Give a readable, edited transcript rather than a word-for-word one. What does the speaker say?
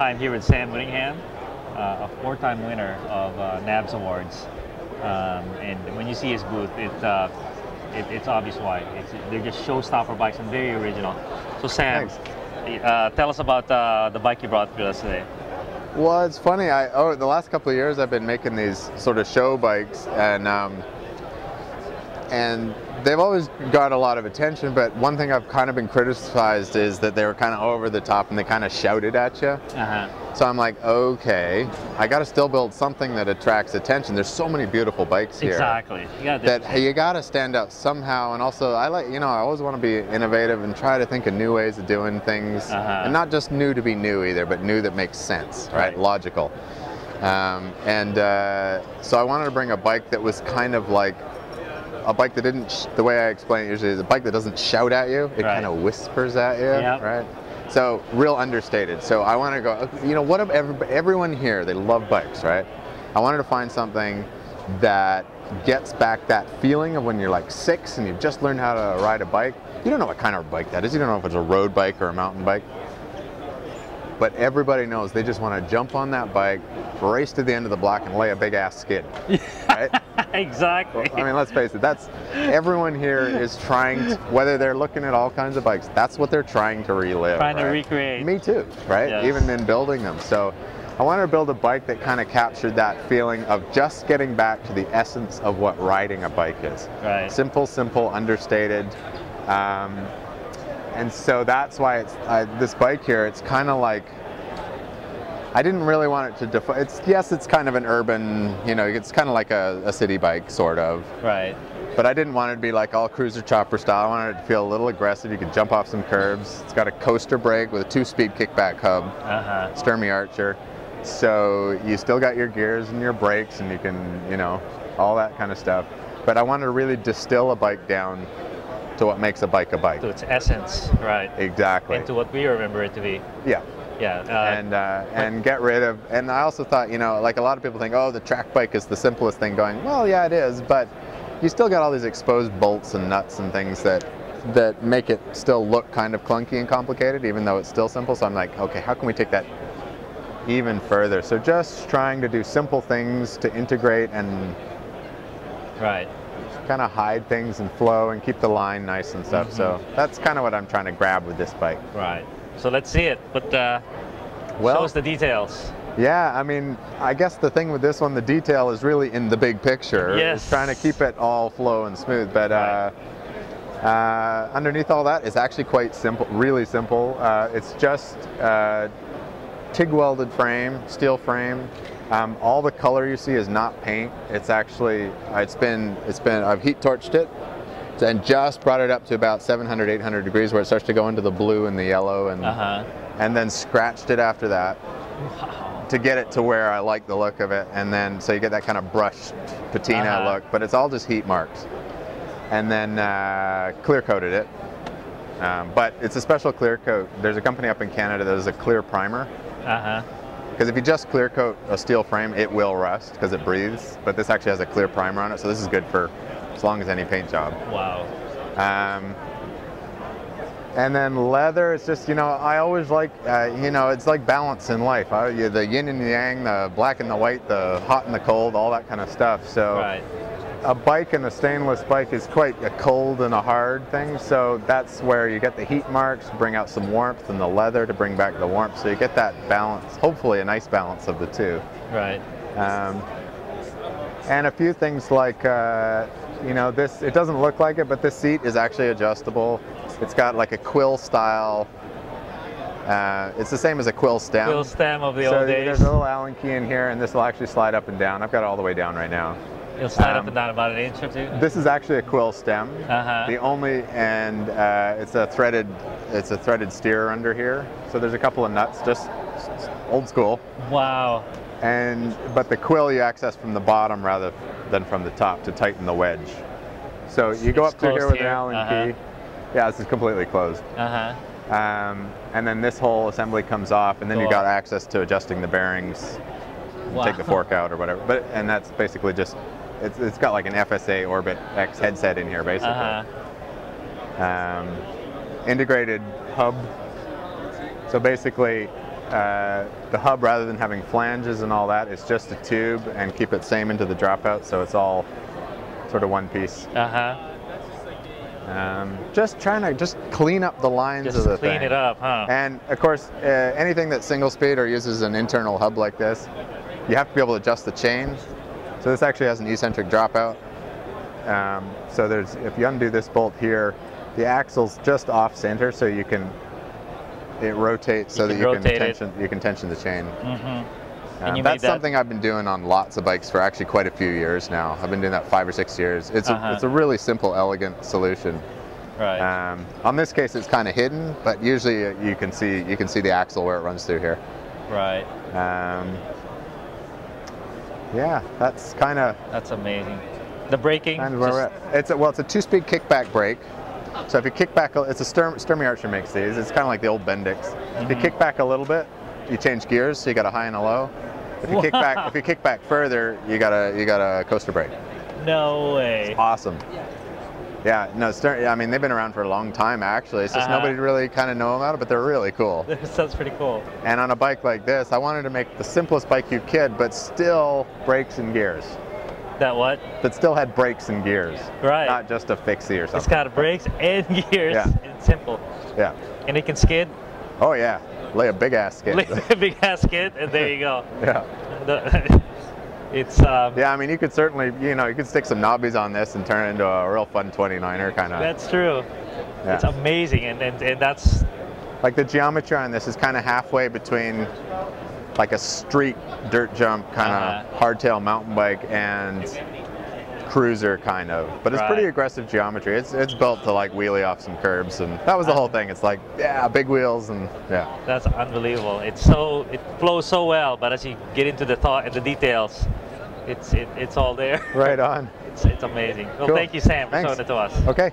I'm here with Sam Whittingham, a four-time winner of NAHBS awards. And when you see his booth, it's obvious why. They're just showstopper bikes and very original. So Sam, tell us about the bike you brought with us today. Well, it's funny. The last couple of years I've been making these sort of show bikes, and they've always got a lot of attention, but one thing I've kind of been criticized is that they were kind of over the top and they kind of shouted at you. So I'm like, okay, I got to still build something that attracts attention. There's so many beautiful bikes here. Exactly. You got to stand out somehow. And also, I always want to be innovative and try to think of new ways of doing things, and not just new to be new either, but new that makes sense, right? Logical. So I wanted to bring a bike that was kind of like a bike that didn't, the way I explain it usually is a bike that doesn't shout at you, it kind of whispers at you, right? So real understated. So I want to go, what if everyone here, they love bikes, right? I wanted to find something that gets back that feeling of when you're like 6 and you've just learned how to ride a bike. You don't know what kind of bike that is. You don't know if it's a road bike or a mountain bike. But everybody knows they just want to jump on that bike, race to the end of the block, and lay a big ass skid. Right? Exactly. I mean, let's face it. Everyone here is trying to, whether they're looking at all kinds of bikes, that's what they're trying to relive. Trying to recreate. Me too, right? Yes. Even in building them. So I wanted to build a bike that kind of captured that feeling of just getting back to the essence of what riding a bike is. Right. Simple, understated. And so that's why this bike here, it's kind of like, I didn't really want it to define, it's kind of an urban, it's kind of like a city bike, sort of. Right. But I didn't want it to be like all cruiser chopper style. I wanted it to feel a little aggressive. You could jump off some curbs. It's got a coaster brake with a 2-speed kickback hub, Sturmey Archer. So you still got your gears and your brakes and you can, all that kind of stuff. But I wanted to really distill a bike down to what makes a bike a bike. To its essence, right. Exactly. And to what we remember it to be. Yeah. Yeah. And get rid of, and I also thought, like a lot of people think, oh, the track bike is the simplest thing going. Well, yeah, it is, but you still got all these exposed bolts and nuts and things that make it still look kind of clunky and complicated, even though it's still simple. So I'm like, okay, how can we take that even further? So just trying to do simple things to integrate and kind of hide things and flow and keep the line nice and stuff. So that's kind of what I'm trying to grab with this bike. Right. So let's see it, but show us the details. Yeah, I mean, I guess the thing with this one, the detail is really in the big picture. Yes. It's trying to keep it all flow and smooth, but underneath all that is actually quite simple, really simple. It's just TIG welded frame, steel frame. All the color you see is not paint. It's actually, I've heat torched it and just brought it up to about 700, 800 degrees where it starts to go into the blue and the yellow and then scratched it after that to get it to where I like the look of it. And then, so you get that kind of brushed patina look, but it's all just heat marks. And then clear coated it. But it's a special clear coat. There's a company up in Canada that does a clear primer. Because if you just clear coat a steel frame, it will rust because it breathes. But this actually has a clear primer on it, so this is good for as long as any paint job. Wow. And then leather, it's just, I always like, it's like balance in life. The yin and the yang, the black and the white, the hot and the cold, all that kind of stuff. So a bike and a stainless bike is quite a cold and a hard thing. So that's where you get the heat marks, bring out some warmth, and the leather to bring back the warmth. So you get that balance, hopefully a nice balance of the two. Right. And a few things like, this, it doesn't look like it, but this seat is actually adjustable. It's got like a quill style, it's the same as a quill stem. Quill stem of the old days. There's a little Allen key in here, and this will actually slide up and down. I've got it all the way down right now. It'll slide up and down about an inch or two? This is actually a quill stem. The only, and it's a threaded steer under here. So there's a couple of nuts, just old school. Wow. But the quill you access from the bottom rather than from the top to tighten the wedge. So you go up through here with an Allen key. Yeah, this is completely closed. And then this whole assembly comes off, and then you got access to adjusting the bearings, take the fork out or whatever. And that's basically just, it's got like an FSA Orbit X headset in here, basically. Integrated hub. So basically, the hub, rather than having flanges and all that, is just a tube, and keep it same into the dropout, so it's all sort of one piece. Just trying to clean up the lines of the thing. Clean it up, huh? And of course, anything that's single speed or uses an internal hub like this, you have to be able to adjust the chain. So this actually has an eccentric dropout. So if you undo this bolt here, the axle's just off center, so it rotates so that you can tension the chain. That's something I've been doing on lots of bikes for actually quite a few years now. I've been doing that 5 or 6 years. It's a really simple, elegant solution. Right. On this case, it's kind of hidden, but usually you can see the axle where it runs through here. Right. Yeah, that's amazing. The braking. Kind of where we're at. It's a 2-speed kickback brake. So if you kick back, it's a Sturmey Archer makes these. It's kind of like the old Bendix. If you kick back a little bit, you change gears, so you got a high and a low. If you kick back further, you got a coaster brake. No way. It's awesome. Yeah, no, I mean, they've been around for a long time, actually. It's just nobody really kind of know about it, but they're really cool. Sounds pretty cool. And on a bike like this, I wanted to make the simplest bike you could, but still brakes and gears. That what? But still had brakes and gears. Right. Not just a fixie or something. It's got brakes and gears. Yeah. It's simple. Yeah. And it can skid. Oh yeah. Lay a big ass skid. Lay a big ass skid, and there you go. Yeah. It's yeah, I mean, you could certainly, you could stick some NAHBS on this and turn it into a real fun 29er kind of. That's true. Yeah. It's amazing, and that's like the geometry on this is kind of halfway between like a street dirt jump kind of hardtail mountain bike and cruiser kind of, but it's pretty aggressive geometry. It's built to like wheelie off some curbs, and that was the whole thing. It's like, yeah, big wheels, and yeah. That's unbelievable. It flows so well, but as you get into the thought and the details, it's all there. Right on. It's amazing. Well, cool. Thank you, Sam, for Thanks. showing it to us. Okay.